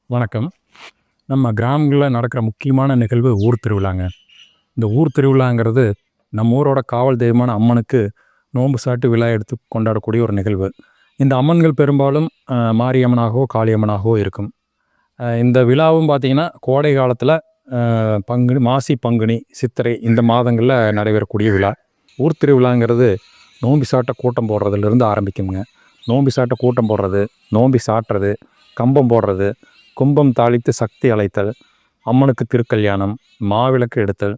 வணக்கம். நம்ம கிராமங்களில் நடக்கிற முக்கியமான நிகழ்வு ஊர் திருவிழாங்க. இந்த ஊர் திருவிழாங்கிறது நம்ம ஊரோட காவல் தெய்வமான அம்மனுக்கு நோன்பு சாட்டு விழா எடுத்து கொண்டாடக்கூடிய ஒரு நிகழ்வு. இந்த அம்மன்கள் பெரும்பாலும் மாரியம்மனாகவோ காளியம்மனாகவோ இருக்கும். இந்த விழாவும் பார்த்திங்கன்னா கோடை காலத்தில் பங்குனி, மாசி, பங்குனி, சித்திரை இந்த மாதங்களில் நடைபெறக்கூடிய விழா. ஊர் திருவிழாங்கிறது நோம்பி சாட்ட கூட்டம் போடுறதுலேருந்து ஆரம்பிக்குங்க. நோம்பி சாட்ட கூட்டம் போடுறது, நோம்பி சாட்டுறது, கம்பம் போடுறது, கும்பம் தாளித்து சக்தி அழைத்தல், அம்மனுக்கு திருக்கல்யாணம், மாவிளக்கு எடுத்தல்,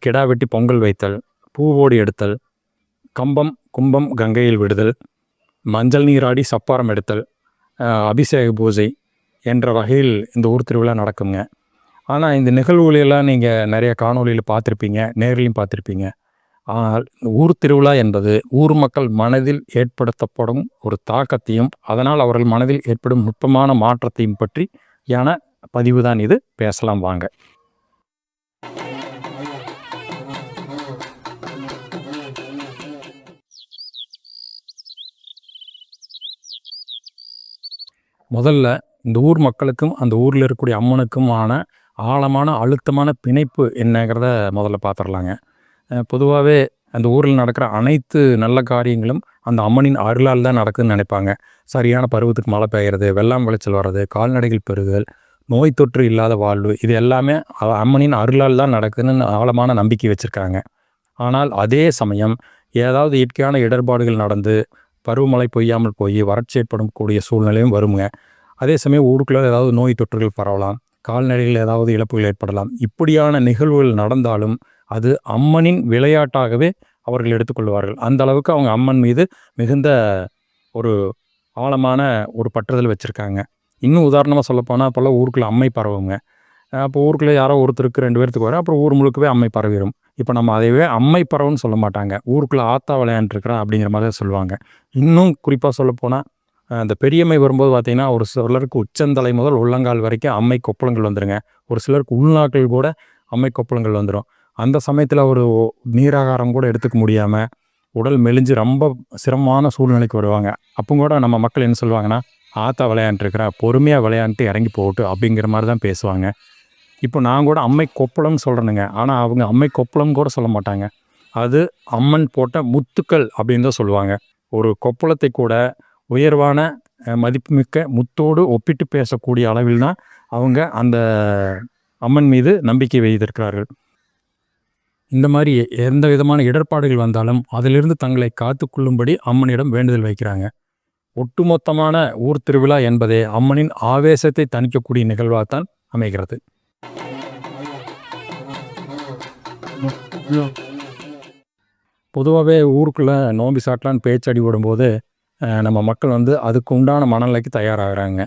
கிடா வெட்டி பொங்கல் வைத்தல், பூவோடி எடுத்தல், கம்பம் கும்பம் கங்கையில் விடுதல், மஞ்சள் நீராடி சப்பாரம் எடுத்தல், அபிஷேக பூஜை என்ற வகையில் இந்த ஊர் திருவிழா நடக்குங்க. ஆனால் இந்த நிகழ்வுகளெல்லாம் நீங்கள் நிறைய காணொலியில் பார்த்துருப்பீங்க, நேரிலையும் பார்த்துருப்பீங்க. ஆனால் ஊர் திருவிழா என்பது ஊர் மக்கள் மனதில் ஏற்படுத்தப்படும் ஒரு தாக்கத்தையும் அதனால் அவர்கள் மனதில் ஏற்படும் நுட்பமான மாற்றத்தையும் பற்றி யான பதிவு தான் இது. பேசலாம் வாங்க. முதல்ல இந்த ஊர் மக்களுக்கும் அந்த ஊரில் இருக்கக்கூடிய அம்மனுக்குமான ஆழமான அழுத்தமான பிணைப்பு என்னங்கிறத முதல்ல பார்த்துடலாங்க. பொதுவாகவே அந்த ஊரில் நடக்கிற அனைத்து நல்ல காரியங்களும் அந்த அம்மனின் அருளால் தான் நடக்குதுன்னு நினைப்பாங்க. சரியான பருவத்துக்கு மழை பெய்கிறது, வெள்ளாம் விளைச்சல் வர்றது, கால்நடைகள் பெருகுதல், நோய் தொற்று இல்லாத வாழ்வு, இது எல்லாமே அம்மனின் அருளால் தான் நடக்குதுன்னு ஆழமான நம்பிக்கை வச்சுருக்காங்க. ஆனால் அதே சமயம் ஏதாவது இயற்கையான இடர்பாடுகள் நடந்து பருவமழை பொய்யாமல் போய் வறட்சி ஏற்படக்கூடிய சூழ்நிலையும் வருங்க. அதே சமயம் ஊருக்குள்ளே ஏதாவது நோய் தொற்றுகள் பரவலாம், கால்நடைகள் ஏதாவது இழப்புகள் ஏற்படலாம். இப்படியான நிகழ்வுகள் நடந்தாலும் அது அம்மனின் விளையாட்டாகவே அவர்கள் எடுத்துக்கொள்வார்கள். அந்த அளவுக்கு அவங்க அம்மன் மீது மிகுந்த ஒரு ஆழமான ஒரு பற்றுதல் வச்சுருக்காங்க. இன்னும் உதாரணமாக சொல்லப்போனால் அப்போல்லாம் ஊருக்குள்ளே அம்மை பரவுங்க. அப்போ ஊருக்குள்ளே யாரோ ஒருத்தருக்கு 2 பேர்த்துக்கு வரும், அப்புறம் ஊர் முழுக்கவே அம்மை பரவிடும். இப்போ நம்ம அதையவே அம்மை பரவுன்னு சொல்ல மாட்டாங்க, ஊருக்குள்ளே ஆத்தா விளையாண்டுருக்குறேன் அப்படிங்கிற மாதிரி தான் சொல்லுவாங்க. இன்னும் குறிப்பாக சொல்லப்போனால் அந்த பெரியம்மை வரும்போது பார்த்திங்கன்னா ஒரு சிலருக்கு உச்சந்தலை முதல் உள்ளங்கால் வரைக்கும் அம்மை கொப்பளங்கள் வந்துடுங்க. ஒரு சிலருக்கு உள்நாக்கள் கூட அம்மை கொப்பளங்கள் வந்துடும். அந்த சமயத்தில் ஒரு நீராகாரம் கூட எடுத்துக்க முடியாமல் உடல் மெலிஞ்சு ரொம்ப சிரமமான சூழ்நிலைக்கு வருவாங்க. அப்போ கூட நம்ம மக்கள் என்ன சொல்லுவாங்கன்னா, ஆத்தா விளையாண்டுருக்கிறேன், பொறுமையாக விளையாண்டுட்டு இறங்கி போகட்டு அப்படிங்கிற மாதிரி தான் பேசுவாங்க. இப்போ நான் கூட அம்மை கொப்பளம்னு சொல்கிறேனுங்க, ஆனால் அவங்க அம்மை கொப்பளம் கூட சொல்ல மாட்டாங்க. அது அம்மன் போட்ட முத்துக்கள் அப்படின்னு தான் சொல்லுவாங்க. ஒரு கொப்பளத்தை கூட உயர்வான மதிப்புமிக்க முத்தோடு ஒப்பிட்டு பேசக்கூடிய அளவில் தான் அவங்க அந்த அம்மன் மீது நம்பிக்கை வைத்திருக்கிறார்கள். இந்த மாதிரி எந்த விதமான இடர்பாடுகள் வந்தாலும் அதிலிருந்து தங்களை காத்துக்கொள்ளும்படி அம்மனிடம் வேண்டுதல் வைக்கிறாங்க. ஒட்டுமொத்தமான ஊர் திருவிழா என்பதே அம்மனின் ஆவேசத்தை தணிக்கக்கூடிய நிகழ்வாகத்தான் அமைகிறது. பொதுவாகவே ஊருக்குள்ளே நோம்பி சாட்டலான்னு பேச்சடி விடும்போது நம்ம மக்கள் அதுக்கு உண்டான மனநிலைக்கு தயாராகிறாங்க.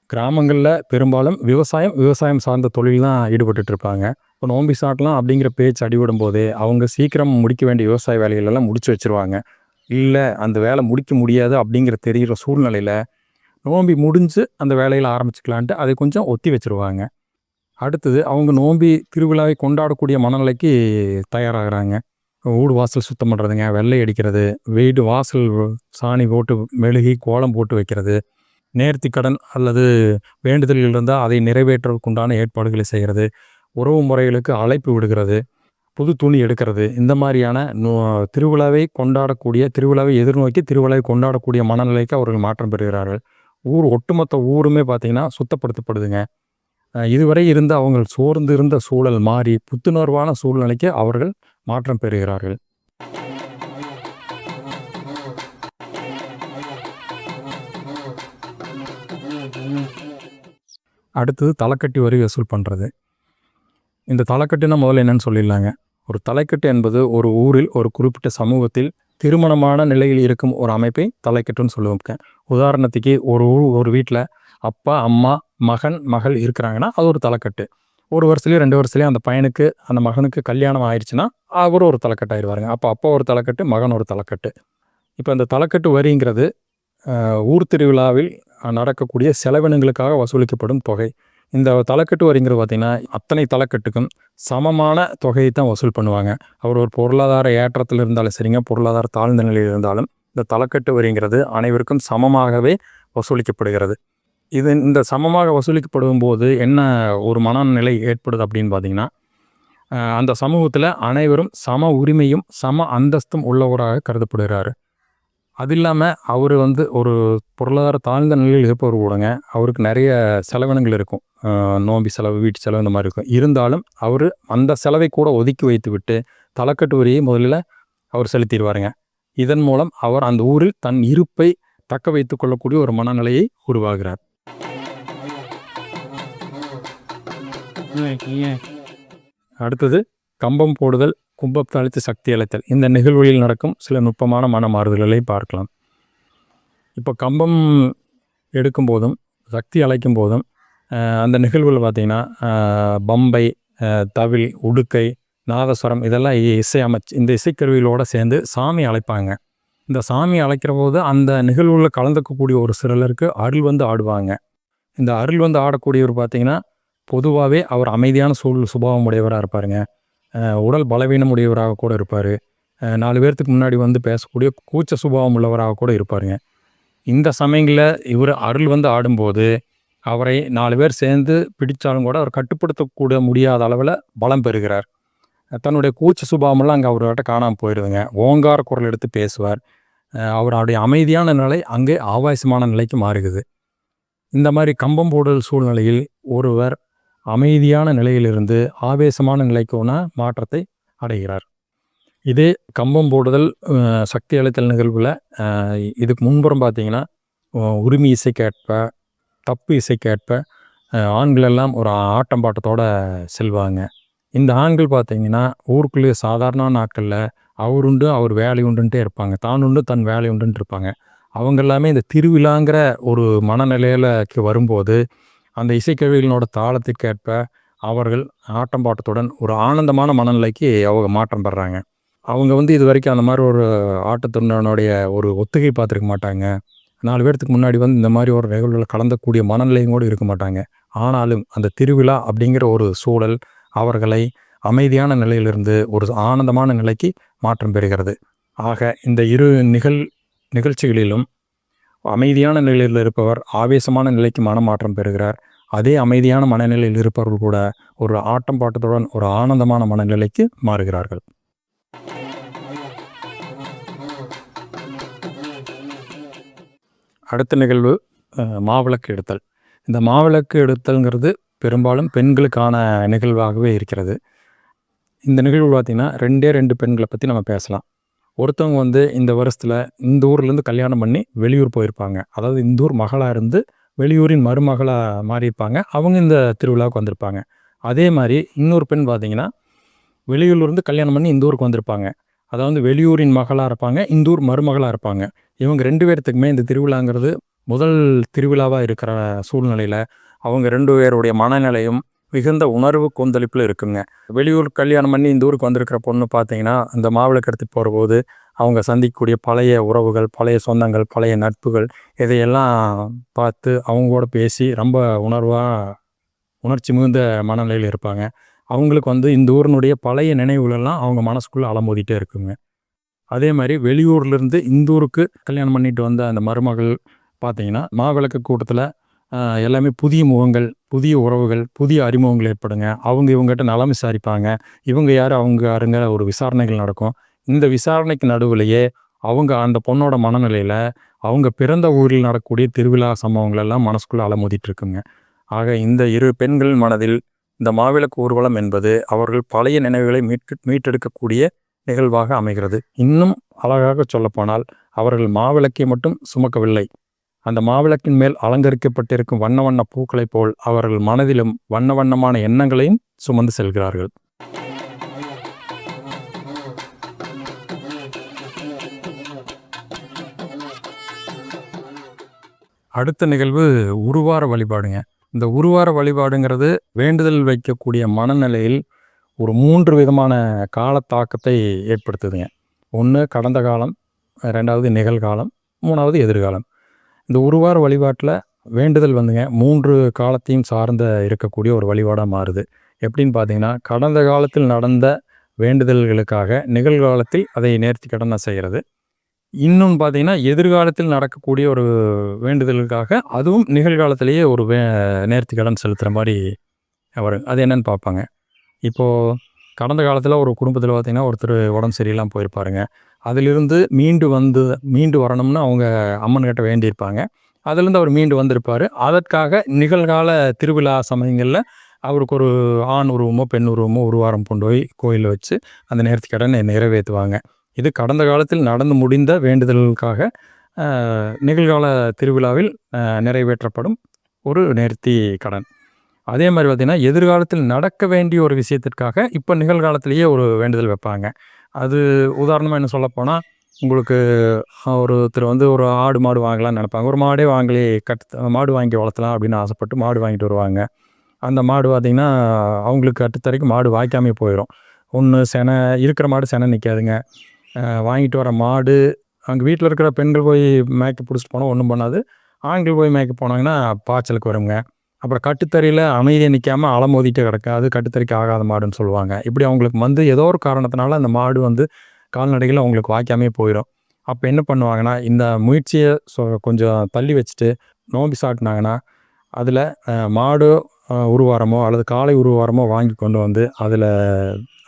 கிராமங்களில் பெரும்பாலும் விவசாயம் சார்ந்த தொழில் தான் ஈடுபட்டு இருப்பாங்க. இப்போ நோம்பி சாட்டலாம் அப்படிங்கிற பேச்சு அடிவிடும் போதே அவங்க சீக்கிரம் முடிக்க வேண்டிய விவசாய வேலைகளெல்லாம் முடிச்சு வச்சுருவாங்க. இல்லை அந்த வேலை முடிக்க முடியாது அப்படிங்கிற தெரிகிற சூழ்நிலையில் நோம்பி முடிஞ்சு அந்த வேலையில் ஆரம்பிச்சுக்கலான்ட்டு அதை கொஞ்சம் ஒத்தி வச்சுருவாங்க. அடுத்தது அவங்க நோம்பி திருவிழாவை கொண்டாடக்கூடிய மனநிலைக்கு தயாராகிறாங்க. வீடு வாசல் சுத்தம் பண்ணுறதுங்க, வெள்ளை அடிக்கிறது, வீடு வாசல் சாணி போட்டு மெழுகி கோலம் போட்டு வைக்கிறது, நேர்த்தி கடன் அல்லது வேண்டுதல்கள் இருந்தால் அதை நிறைவேற்றுவதற்குண்டான ஏற்பாடுகளை செய்கிறது, உறவு முறைகளுக்கு அழைப்பு விடுகிறது, புது துணி எடுக்கிறது, இந்த மாதிரியான திருவிழாவை கொண்டாடக்கூடிய, திருவிழாவை எதிர்நோக்கி திருவிழாவை கொண்டாடக்கூடிய மனநிலைக்கு அவர்கள் மாற்றம் பெறுகிறார்கள். ஒட்டுமொத்த ஊருமே பார்த்திங்கன்னா சுத்தப்படுத்தப்படுதுங்க. இதுவரை இருந்த அவங்க சோர்ந்து இருந்த சூழல் மாறி புத்துணர்வான சூழ்நிலைக்கு அவர்கள் மாற்றம் பெறுகிறார்கள். அடுத்தது தலைக்கட்டி வரி வசூல் பண்ணுறது. இந்த தலைக்கட்டுனா முதல்ல என்னென்னு சொல்லிடலாங்க. ஒரு தலைக்கட்டு என்பது ஒரு ஊரில் ஒரு குறிப்பிட்ட சமூகத்தில் திருமணமான நிலையில் இருக்கும் ஒரு அமைப்பை தலைக்கட்டுன்னு சொல்லுவாங்க. உதாரணத்துக்கு ஒரு வீட்டில் அப்பா, அம்மா, மகன், மகள் இருக்கிறாங்கன்னா அது ஒரு தலைக்கட்டு. ஒரு வருஷத்துலேயும் 2 வருஷத்துலேயும் அந்த பையனுக்கு அந்த மகனுக்கு கல்யாணம் ஆயிடுச்சுன்னா அவர் ஒரு தலைக்கட்டு ஆயிடுவாருங்க. அப்போ அப்பா ஒரு தலைக்கட்டு, மகன் ஒரு தலைக்கட்டு. இப்போ இந்த தலைக்கட்டு வரிங்கிறது ஊர் திருவிழாவில் நடக்கக்கூடிய செலவினங்களுக்காக வசூலிக்கப்படும் தொகை. இந்த தலைக்கட்டு வரிங்கிறது பார்த்திங்கன்னா அத்தனை தலைக்கட்டுக்கும் சமமான தொகையை தான் வசூல் பண்ணுவாங்க. அவர் ஒரு பொருளாதார ஏற்றத்தில் இருந்தாலும் சரிங்க, பொருளாதார தாழ்ந்த நிலையில் இருந்தாலும் இந்த தலைக்கட்டு வரிங்கிறது அனைவருக்கும் சமமாகவே வசூலிக்கப்படுகிறது. இந்த சமமாக வசூலிக்கப்படும் போது என்ன ஒரு மனநிலை ஏற்படுது அப்படின்னு பார்த்தீங்கன்னா, அந்த சமூகத்தில அனைவரும் சம உரிமையும், சம அந்தஸ்தும் உள்ளவராக கருதப்படுகிறாரு. அது இல்லாம அவரு ஒரு பொருளாதார தாழ்ந்த நிலையில் இருப்பவர் கூடங்க, அவருக்கு நெறைய செலவினங்கள் இருக்கும். நோம்பி செலவு, வீட்டு செலவு இந்த மாரி இருக்கும். இருந்தாலும் அவரு அந்த செலவை கூட ஒதுக்கி வைத்துவிட்டு, தலக்கட்டு வரியை முதல்ல அவர் செலுத்திருவாருங்க. இதன் மூலம் அவர் அந்த ஊரில் தன் இருப்பை தக்க வைத்துக் கொள்ளக்கூடிய ஒரு மனநிலையை உருவாகிறார். அடுத்தது கம்பம் போடுதல், கும்பத்தை அழைத்து சக்தி அளித்தல். இந்த நிகழ்வுகளில் நடக்கும் சில நுட்பமான மன மாறுதல்களை பார்க்கலாம். இப்போ கம்பம் எடுக்கும் போதும், சக்தி அழைக்கும் போதும் அந்த நிகழ்வுகள் பார்த்தீங்கன்னா, பம்பை, தவில், உடுக்கை, நாதஸ்வரம் இதெல்லாம் இந்த இசைக்கருவிகளோடு சேர்ந்து சாமி அழைப்பாங்க. இந்த சாமி அழைக்கிற போது அந்த நிகழ்வுகளில் கலந்துக்கக்கூடிய ஒரு சிலருக்கு அருள் ஆடுவாங்க. இந்த அருள் ஆடக்கூடியவர் பார்த்தீங்கன்னா, பொதுவாகவே அவர் அமைதியான சுபாவம் உடையவராக இருப்பாருங்க. உடல் பலவீனம் உடையவராக கூட இருப்பார். 4 பேர்த்துக்கு முன்னாடி பேசக்கூடிய கூச்ச சுபாவம் உள்ளவராக கூட இருப்பாருங்க. இந்த சமயங்களில் இவர் அருள் ஆடும்போது அவரை 4 பேர் சேர்ந்து பிடித்தாலும் கூட அவர் கட்டுப்படுத்தக்கூட முடியாத அளவில் பலம் பெறுகிறார். தன்னுடைய கூச்ச சுபாவமெல்லாம் அங்கே அவர்கிட்ட காணாமல் போயிடுதுங்க. ஓங்கார குரல் எடுத்து பேசுவார். அவருடைய அமைதியான நிலை அங்கே ஆபாசமான நிலைக்கு மாறுகிறது. இந்த மாதிரி கம்பம் போடுதல் சூழ்நிலையில் ஒருவர் அமைதியான நிலையிலிருந்து ஆவேசமான நிலைக்கான மாற்றத்தை அடைகிறார். இதே கம்பம் போடுதல் சக்தி அளித்தல் நிகழ்வில் இதுக்கு முன்புறம் பார்த்தீங்கன்னா, உரிமை இசை கேட்ப, தப்பு இசை கேட்ப ஆண்கள் எல்லாம் ஒரு ஆட்டம் பாட்டத்தோடு செல்வாங்க. இந்த ஆண்கள் பார்த்தீங்கன்னா, ஊருக்குள்ளேயே சாதாரண நாட்களில் அவர் உண்டு அவர் வேலை உண்டுன்ட்டே இருப்பாங்க. தான் உண்டு தன் வேலை உண்டுன்ட்டு இருப்பாங்க. அவங்க எல்லாமே இந்த திருவிழாங்கிற ஒரு மனநிலையில் வரும்போது அந்த இசைக்கருவிகளோட தாளத்துக்கேற்ப அவர்கள் ஆட்டம் பாட்டத்துடன் ஒரு ஆனந்தமான மனநிலைக்கு அவங்க மாற்றம் பெறாங்க. அவங்க இது வரைக்கும் அந்த மாதிரி ஒரு ஆட்டத்துடனுடைய ஒரு ஒத்திகை பார்த்துருக்க மாட்டாங்க. 4 பேர்த்துக்கு முன்னாடி இந்த மாதிரி ஒரு நிகழ்வுகளில் கலந்தக்கூடிய மனநிலையும் கூட இருக்க மாட்டாங்க. ஆனாலும் அந்த திருவிழா அப்படிங்கிற ஒரு சூழல் அவர்களை அமைதியான நிலையிலிருந்து ஒரு ஆனந்தமான நிலைக்கு மாற்றம் பெறுகிறது. ஆக இந்த இரு நிகழ்ச்சிகளிலும் அமைதியான நிலையில் இருப்பவர் ஆவேசமான நிலைக்கு மனமாற்றம் பெறுகிறார். அதே அமைதியான மனநிலையில் இருப்பவர்கள் கூட ஒரு ஆட்டம் பாட்டத்துடன் ஒரு ஆனந்தமான மனநிலைக்கு மாறுகிறார்கள். அடுத்த நிகழ்வு மாவிளக்கு எடுத்தல். இந்த மாவிளக்கு எடுத்தல்ங்கிறது பெரும்பாலும் பெண்களுக்கான நிகழ்வாகவே இருக்கிறது. இந்த நிகழ்வு பார்த்திங்கன்னா 2 பெண்களை பற்றி நம்ம பேசலாம். ஒருத்தவங்க இந்த வருஷத்தில் இந்த ஊர்லேருந்து கல்யாணம் பண்ணி வெளியூர் போயிருப்பாங்க. அதாவது இந்த ஊர் மகளாக இருந்து வெளியூரின் மருமகளாக மாறியிருப்பாங்க. அவங்க இந்த திருவிழாவுக்கு வந்திருப்பாங்க. அதே மாதிரி இன்னொரு பெண் பார்த்திங்கன்னா, வெளியூர்லேருந்து கல்யாணம் பண்ணி இந்த ஊருக்கு வந்திருப்பாங்க. அதாவது வெளியூரின் மகளாக இருப்பாங்க, இந்த ஊர் மருமகளாக இருப்பாங்க. இவங்க 2 பேர்த்துக்குமே இந்த திருவிழாங்கிறது முதல் திருவிழாவாக இருக்கிற சூழ்நிலையில் அவங்க 2 பேருடைய மனநிலையும் மிகுந்த உணர்வு கொந்தளிப்பில் இருக்குங்க. வெளியூர் கல்யாணம் பண்ணி இந்த ஊருக்கு வந்திருக்கிற பொண்ணு பார்த்தீங்கன்னா, அந்த மாவிளக்கு எடுத்துகிட்டு போகிறபோது அவங்க சந்திக்கக்கூடிய பழைய உறவுகள், பழைய சொந்தங்கள், பழைய நட்புகள் இதையெல்லாம் பார்த்து அவங்களோட பேசி ரொம்ப உணர்ச்சி மிகுந்த மனநிலையில் இருப்பாங்க. அவங்களுக்கு இந்த ஊரினுடைய பழைய நினைவுகளெல்லாம் அவங்க மனசுக்குள்ளே அலமோதிட்டே இருக்குங்க. அதே மாதிரி வெளியூர்லேருந்து இந்த ஊருக்கு கல்யாணம் பண்ணிட்டு வந்த அந்த மருமகள் பார்த்தீங்கன்னா, மாவிளக்கு கூட்டத்தில் எல்லாமே புதிய முகங்கள், புதிய உறவுகள், புதிய அறிமுகங்கள் ஏற்படுங்க. அவங்க இவங்ககிட்ட நலம் விசாரிப்பாங்க. இவங்க யார் அவங்க யாருங்கிற ஒரு விசாரணைகள் நடக்கும். இந்த விசாரணைக்கு நடுவுலையே அவங்க அந்த பொண்ணோட மனநிலையில் அவங்க பிறந்த ஊரில் நடக்கக்கூடிய திருவிழா சம்பவங்கள் எல்லாம் மனசுக்குள்ளே அலமோதிட்டு இருக்குங்க. ஆக இந்த 2 பெண்கள் மனதில் இந்த மாவிளக்கு ஊர்வலம் என்பது அவர்கள் பழைய நினைவுகளை மீட்டெடுக்கக்கூடிய நிகழ்வாக அமைகிறது. இன்னும் அழகாக சொல்லப்போனால் அவர்கள் மாவிளக்கை மட்டும் சுமக்கவில்லை. அந்த மாவிளக்கின் மேல் அலங்கரிக்கப்பட்டிருக்கும் வண்ண வண்ண பூக்களைப் போல் அவர்கள் மனதிலும் வண்ண வண்ணமான எண்ணங்களையும் சுமந்து செல்கிறார்கள். அடுத்த நிகழ்வு உருவார வழிபாடுங்க. இந்த உருவார வழிபாடுங்கிறது வேண்டுதல் வைக்கக்கூடிய மனநிலையில் ஒரு 3 விதமான காலத்தாக்கத்தை ஏற்படுத்துதுங்க. 1 கடந்த காலம், 2வது நிகழ்காலம், 3வது எதிர்காலம். இந்த உருவார வழிபாட்டில் வேண்டுதல் 3 காலத்தையும் சார்ந்த இருக்கக்கூடிய ஒரு வழிபாடாக மாறுது. எப்படின்னு பார்த்தீங்கன்னா, கடந்த காலத்தில் நடந்த வேண்டுதல்களுக்காக நிகழ்காலத்தில் அதை நேர்த்தி கடனாக செய்கிறது. இன்னொன்னு பார்த்தீங்கன்னா, எதிர்காலத்தில் நடக்கக்கூடிய ஒரு வேண்டுதலுக்காக, அதுவும் நிகழ்காலத்திலேயே ஒரு நேர்த்தி கடன் செலுத்துற மாரி வரும். அது என்னன்னு பார்ப்பாங்க. இப்போ கடந்த காலத்தில ஒரு குடும்பத்தில பார்த்தீங்கன்னா, ஒருத்தர் உடம்பு சரியில்லாம போயிருப்பாருங்க. அதிலிருந்து மீண்டு வரணும்னு அவங்க அம்மன்கிட்ட வேண்டியிருப்பாங்க. அதிலிருந்து அவர் மீண்டு வந்திருப்பாரு. அதற்காக நிகழ்கால திருவிழா சமயங்கள்ல அவருக்கு ஒரு ஆண் உருவமோ, பெண் உருவமோ உருவாரம் கொண்டு போய் கோயில்ல வச்சு அந்த நேர்த்திக் கடனை நிறைவேத்துவாங்க. இது கடந்த காலத்தில் நடந்து முடிந்த வேண்டுதல்களுக்காக அ நிகழ்கால திருவிழாவில் நிறைவேற்றப்படும் ஒரு நேர்த்தி கடன். அதே மாரி பார்த்தீங்கன்னா, எதிர்காலத்தில் நடக்க வேண்டிய ஒரு விஷயத்திற்காக இப்ப நிகழ்காலத்திலேயே ஒரு வேண்டுதல் வைப்பாங்க. அது உதாரணமா என்ன சொல்லப்போனா, உங்களுக்கு ஒருத்தர் வந்து ஒரு ஆடு, மாடு வாங்கலாம்னு நெனைப்பாங்க. ஒரு மாடே வாங்கி மாடு வாங்கி வளர்த்தலாம் அப்படின்னு ஆசைப்பட்டு மாடு வாங்கிட்டு வருவாங்க. அந்த மாடு பார்த்தீங்கன்னா, அவங்களுக்கு கட்டுத்தரைக்கு மாடு வாய்க்காமயே போயிரும். ஒண்ணு இருக்கிற மாடு செனை நிக்காதுங்க. வாங்கிட்டு வர மாடு அங்க வீட்ல இருக்கிற பெண்கள் போய் மேய்க்க புடிச்சிட்டு போனா ஒண்ணும் பண்ணாது. ஆண்கள் போய் மேய்க்க போனாங்கன்னா பாய்ச்சலுக்கு வருங்க. அப்புறம் கட்டுத்தரையில அமைதியா நிக்காம அலமோதிட்டே கிடக்கும். அது கட்டுத்தரைக்கு ஆகாத மாடுன்னு சொல்லுவாங்க. இப்படி அவங்களுக்கு வந்து ஏதோ ஒரு காரணத்தினால அந்த மாடு வந்து கால்நடைகள் அவங்களுக்கு வாய்க்காமயே போயிரும். அப்ப என்ன பண்ணுவாங்கன்னா, இந்த முயற்சிய கொஞ்சம் தள்ளி வச்சுட்டு நோம்பி சாட்டுனாங்கன்னா, அதில மாடோ உருவாரமோ அல்லது காளை உருவாரமோ வாங்கி கொண்டு வந்து அதில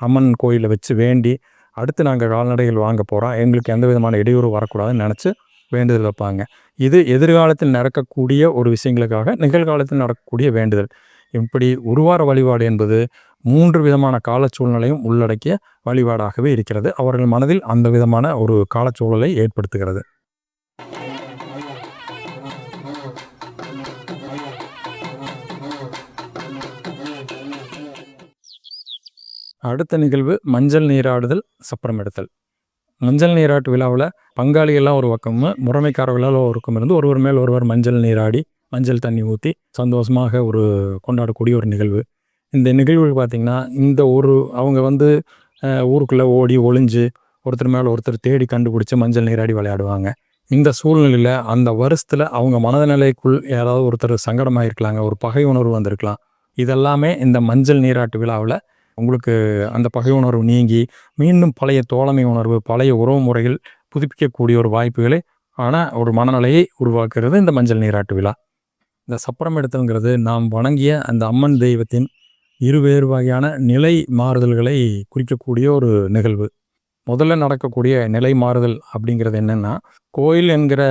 அம்மன் கோயில்ல வச்சு வேண்டி, அடுத்து நாங்க கால்நடைகள் வாங்க போறோம். எங்களுக்கு எந்த விதமான இடையூறும் வரக்கூடாதுன்னு நெனச்சு வேண்டுதல் வைப்பாங்க. இது எதிர்காலத்தில் நடக்கக்கூடிய ஒரு விஷயங்களுக்காக நிகழ்காலத்தில் நடக்கக்கூடிய வேண்டுதல். இப்படி உருவார வழிபாடு என்பது 3 விதமான கால சூழ்நிலையும் உள்ளடக்கிய வழிபாடாகவே இருக்கிறது. அவர்கள் மனதில் அந்த விதமான ஒரு காலச்சூழலை ஏற்படுத்துகிறது. அடுத்த நிகழ்வு மஞ்சள் நீராடுதல், சப்பரம் எடுத்தல். மஞ்சள் நீராட்டு விழாவுல பங்காளிகள்லாம் ஒரு பக்கமும், முறைமைக்காரர்கள்லாம் ஒரு பக்கம் இருந்து ஒருவர் மேல் ஒருவர் மஞ்சள் நீராடி, மஞ்சள் தண்ணி ஊத்தி சந்தோஷமாக கொண்டாடக்கூடிய ஒரு நிகழ்வு. இந்த நிகழ்வுகள் பார்த்தீங்கன்னா, அவங்க வந்து ஊருக்குள்ள ஓடி ஒளிஞ்சு, ஒருத்தர் மேல ஒருத்தர் தேடி கண்டுபிடிச்சு மஞ்சள் நீராடி விளையாடுவாங்க. இந்த சூழ்நிலையில அந்த வருஷத்துல அவங்க மனநிலைக்குள் யாராவது ஒருத்தர் சங்கடமாயிருக்கலாங்க. ஒரு பகை உணர்வு வந்திருக்கலாம். இதெல்லாமே இந்த மஞ்சள் நீராட்டு விழாவுல உங்களுக்கு அந்த பகை உணர்வு நீங்கி, மீண்டும் பழைய தோழமை உணர்வு, பழைய உறவு முறைகள் புதுப்பிக்கக்கூடிய ஒரு வாய்ப்புகளை ஒரு மனநிலையை உருவாக்குறது இந்த மஞ்சள் நீராட்டு விழா. இந்த சப்பரம் எடுத்தல்ங்கிறது நாம் வணங்கிய அந்த அம்மன் தெய்வத்தின் இருவேறு வகையான நிலை மாறுதல்களை குறிக்கக்கூடிய ஒரு நிகழ்வு. முதல்ல நடக்கக்கூடிய நிலை மாறுதல் அப்படிங்கிறது என்னன்னா, கோயில் என்கிற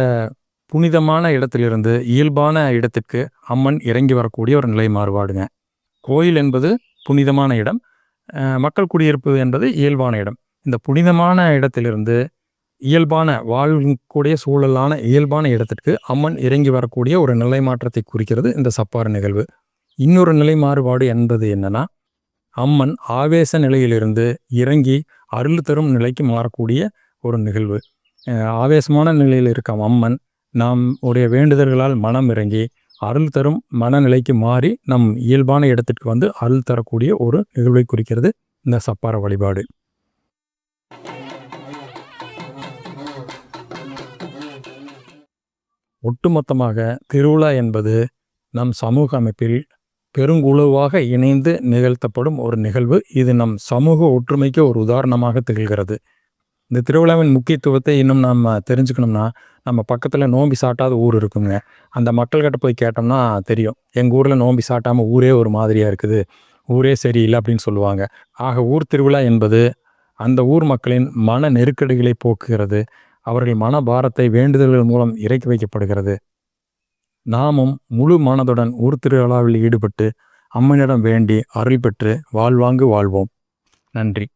புனிதமான இடத்திலிருந்து இயல்பான இடத்திற்கு அம்மன் இறங்கி வரக்கூடிய ஒரு நிலை மாறுபாடுங்க. கோயில் என்பது புனிதமான இடம். மக்கள் குடியிருப்பு என்பது இயல்பான இடம். இந்த புனிதமான இடத்திலிருந்து இயல்பான வாழக்கூடிய சூழலான இயல்பான இடத்திற்கு அம்மன் இறங்கி வரக்கூடிய ஒரு நிலை மாற்றத்தை குறிக்கிறது இந்த சப்பார நிகழ்வு. இன்னொரு நிலை மாறுபாடு என்பது என்னன்னா, அம்மன் ஆவேச நிலையிலிருந்து இறங்கி அருள் தரும் நிலைக்கு மாறக்கூடிய ஒரு நிகழ்வு. ஆவேசமான நிலையில் இருக்கும் அம்மன் நாம் உடைய வேண்டுதல்களால் மனம் இறங்கி அருள் தரும் மனநிலைக்கு மாறி நம் இயல்பான இடத்திற்கு வந்து அருள் தரக்கூடிய ஒரு நிகழ்வை குறிக்கிறது இந்த சப்பார வழிபாடு. ஒட்டுமொத்தமாக திருவிழா என்பது நம் சமூக அமைப்பில் பெருங்குழுவாக இணைந்து நிகழ்த்தப்படும் ஒரு நிகழ்வு. இது நம் சமூக ஒற்றுமைக்கு ஒரு உதாரணமாக திகழ்கிறது. இந்த திருவிழாவின் முக்கியத்துவத்தை இன்னும் நம்ம தெரிஞ்சுக்கணும்னா, நம்ம பக்கத்துல நோம்பி சாட்டாத ஊர் இருக்குங்க. அந்த மக்கள்கிட்ட போய் கேட்டோம்னா தெரியும். எங்க ஊர்ல நோம்பி சாட்டாம ஊரே ஒரு மாதிரியா இருக்குது. ஊரே சரியில்ல அப்படின்னு சொல்லுவாங்க. ஆக ஊர் திருவிழா என்பது அந்த ஊர் மக்களின் மன நெருக்கடிகளை போக்குகிறது. அவர்கள் மனபாரத்தை வேண்டுதல்கள் மூலம் இறக்கி வைக்கப்படுகிறது. நாமும் முழு மனதுடன் ஊர் திருவிழாவில் ஈடுபட்டு அம்மனிடம் வேண்டி அருள் பெற்று வாழ்வாங்கு வாழ்வோம். நன்றி.